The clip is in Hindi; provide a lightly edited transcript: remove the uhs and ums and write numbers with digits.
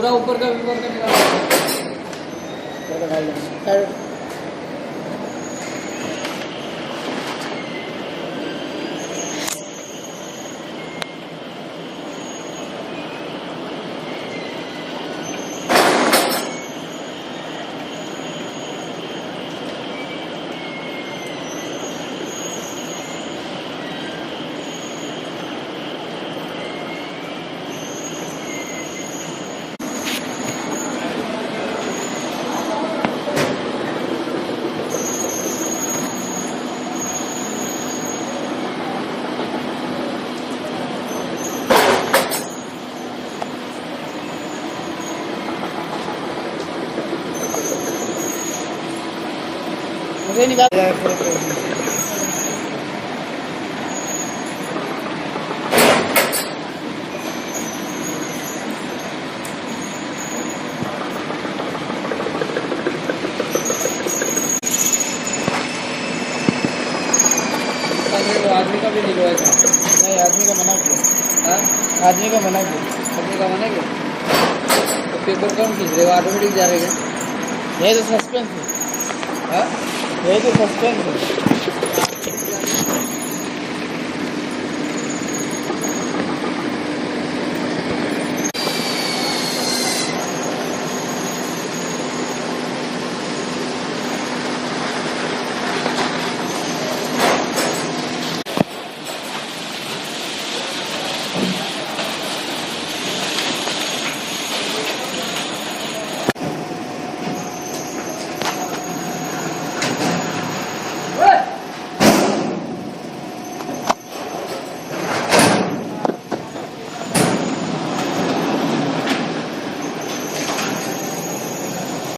पूरा ऊपर का निकाल। मुझे निकाल आदमी का भी निकलवाया था। नहीं, आदमी का मना किया। आदमी का मना किया। आदमी का मना किया तो पेपर कौन खींच देगा? ऑटोमेटिक जा रहेगा। यही तो सस्पेंस है। हाँ, यही तो सस्पेंस है।